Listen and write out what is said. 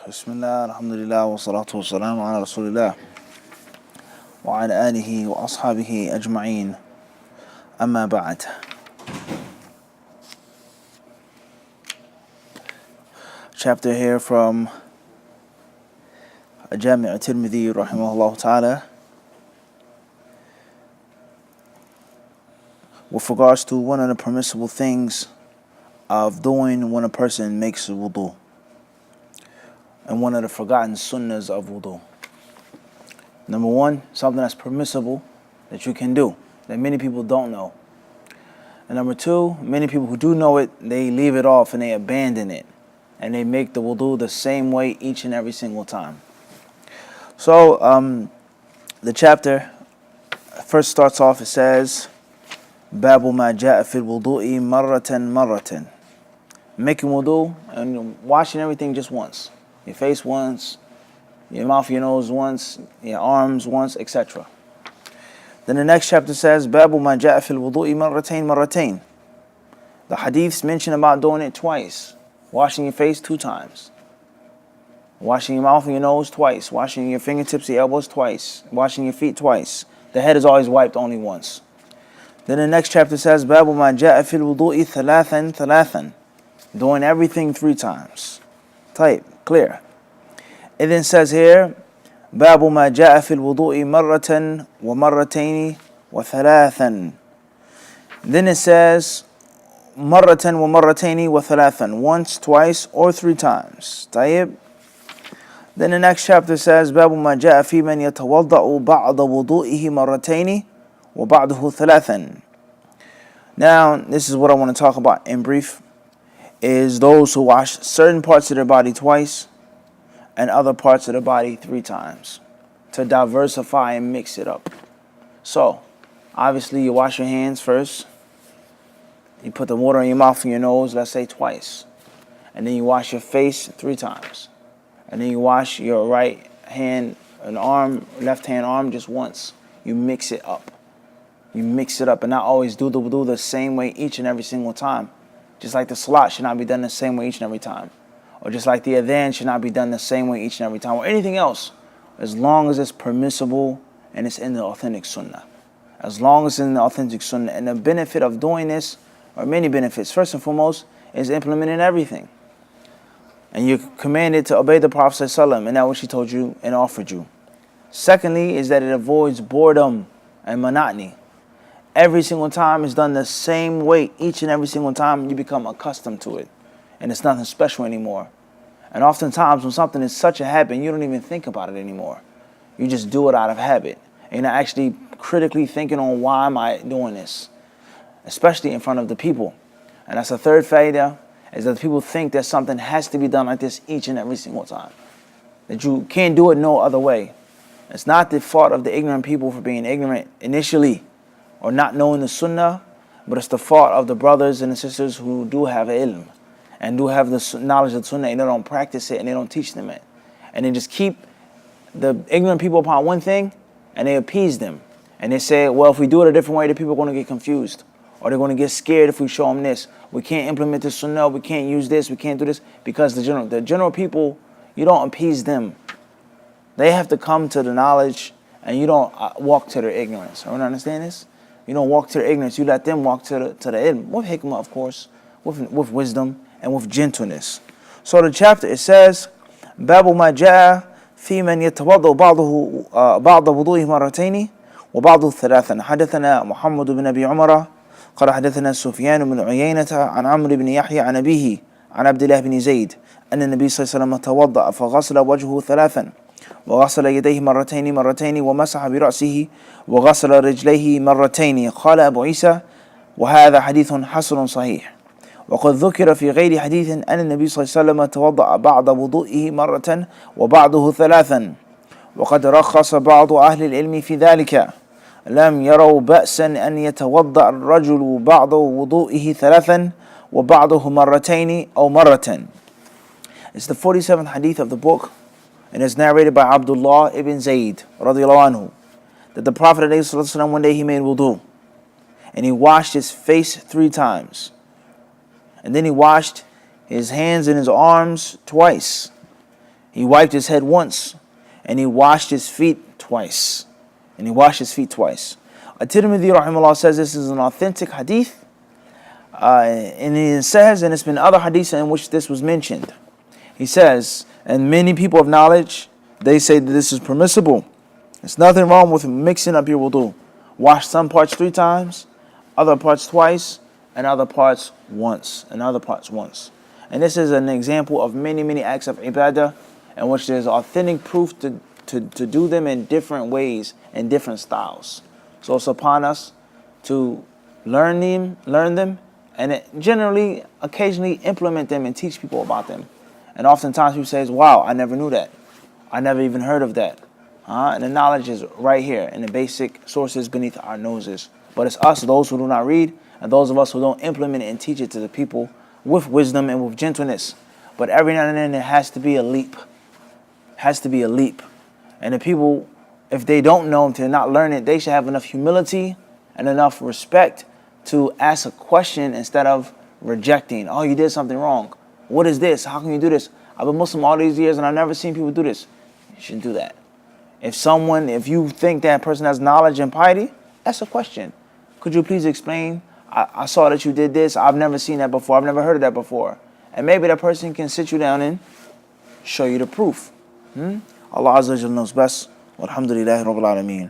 Bismillah, alhamdulillah, wa salatu wa salam ala rasulillah wa ala alihi wa ashabihi ajma'een. Amma ba'd. Chapter here from Jami' Tirmidhi rahimahullah ta'ala with regards to one of the permissible things of doing when a person makes a wudu, and one of the forgotten sunnahs of wudu. Number one, something that's permissible that you can do, that many people don't know. And number two, many people who do know it, they leave it off and they abandon it. And they make the wudu the same way each and every single time. So, the chapter first starts off, it says, Babu ma ja'a fil wudu'i marratan marratan. Making wudu and washing everything just once. Your face once, your mouth, your nose once, your arms once, etc. Then the next chapter says, Babu ma ja'a fil wudu'i marratain marratain. The hadiths mention about doing it twice. Washing your face 2 times. Washing your mouth and your nose twice. Washing your fingertips, your elbows twice. Washing your feet twice. The head is always wiped only once. Then the next chapter says, Babu ma ja'a fil wudu'i thalathan thalathan. Doing everything 3 times. Type. Clear. It then says here, Babu ma ja'a fil wudu'i marratan wa marrataini wa thalathan. Then it says, Marratan wa marrataini wa thalathan. Once, twice, or 3 times. Tayyib. Then the next chapter says, Babu ma ja'a fi man yatawadda'u ba'da wudu'ihi marrataini wa ba'dahu thalathan. Now, this is what I want to talk about in brief. Is those who wash certain parts of their body twice and other parts of the body 3 times to diversify and mix it up. So, obviously you wash your hands first. You put the water in your mouth and your nose, let's say twice. And then you wash your face 3 times. And then you wash your right hand and arm, left hand arm just once. You mix it up. You mix it up and not always do the same way each and every single time. Just like the salat should not be done the same way each and every time. Or just like the adhan should not be done the same way each and every time. Or anything else. As long as it's permissible and it's in the authentic sunnah. As long as it's in the authentic sunnah. And the benefit of doing this, or many benefits, first and foremost, is implementing everything. And you're commanded to obey the Prophet ﷺ and that which he told you and offered you. Secondly, is that it avoids boredom and monotony. Every single time it's done the same way, each and every single time you become accustomed to it. And it's nothing special anymore. And oftentimes when something is such a habit, you don't even think about it anymore. You just do it out of habit. And you're not actually critically thinking on why am I doing this? Especially in front of the people. And that's the third failure, is that people think that something has to be done like this each and every single time. That you can't do it no other way. It's not the fault of the ignorant people for being ignorant initially, or not knowing the sunnah, but it's the fault of the brothers and the sisters who do have ilm and do have the knowledge of the sunnah and they don't practice it and they don't teach them it. And they just keep the ignorant people upon one thing and they appease them. And they say, well, if we do it a different way, the people are going to get confused. Or they're going to get scared if we show them this. We can't implement the sunnah, we can't use this, we can't do this. Because the general people, you don't appease them. They have to come to the knowledge and you don't walk to their ignorance. Everyone understand this? You don't walk to their ignorance. You let them walk to the ilm. With hikmah, of course. With wisdom and with gentleness. So the chapter, it says, Babu ma ja'a fi man yatawadda'u ba'da wudu'ihi marrataini wa ba'dahu thalathan. Hadathana Muhammad ibn Abi Umara. قال حدثنا سفيان بن عيينة عن عمرو بن يحيى عن أبيه عن عبد الله بن زيد أن النبي صلى الله عليه وسلم توضأ فغسل وجهه 3 وغسل يديه مرتين ومسح برأسه وغسل رجليه مرتين. قال أبو عيسى وهذا حديث حسن صحيح. وقد ذكر في غير حديث أن النبي صلى الله عليه وسلم توضأ بعد وضوئه مرة وبعده 3. وقد رخص بعض أهل العلم في ذلك. لم يروا بأسا أن يتوضأ الرجل بعد وضوئه 3 وبعده مرتين أو مرة. It's the 47th hadith of the book, and it's narrated by Abdullah ibn Zayd radiyallahu anhu, that the Prophet ﷺ, one day he made wudu and he washed his face 3 times, and then he washed his hands and his arms twice, He wiped his head once, and he washed his feet twice. At-Tirmidhi rahimahullah says this is an authentic hadith, and it says, and it's been other hadiths in which this was mentioned. He says, and many people of knowledge, they say that this is permissible. There's nothing wrong with mixing up your wudu. Wash some parts 3 times, other parts twice, and other parts once, And this is an example of many, many acts of ibadah in which there's authentic proof to do them in different ways and different styles. So it's upon us to learn them, and generally, occasionally implement them and teach people about them. And oftentimes people say, wow, I never knew that. I never even heard of that. And the knowledge is right here in the basic sources beneath our noses. But it's us, those who do not read, and those of us who don't implement it and teach it to the people with wisdom and with gentleness. But every now and then there has to be a leap. And the people, if they don't know, if they're not learning, they should have enough humility and enough respect to ask a question instead of rejecting. Oh, you did something wrong. What is this? How can you do this? I've been Muslim all these years and I've never seen people do this. You shouldn't do that. If you think that person has knowledge and piety, ask a question. Could you please explain? I saw that you did this. I've never seen that before. I've never heard of that before. And maybe that person can sit you down and show you the proof. Allah Azza wa Jalla knows best. Walhamdulillahi Rabbil Alameen.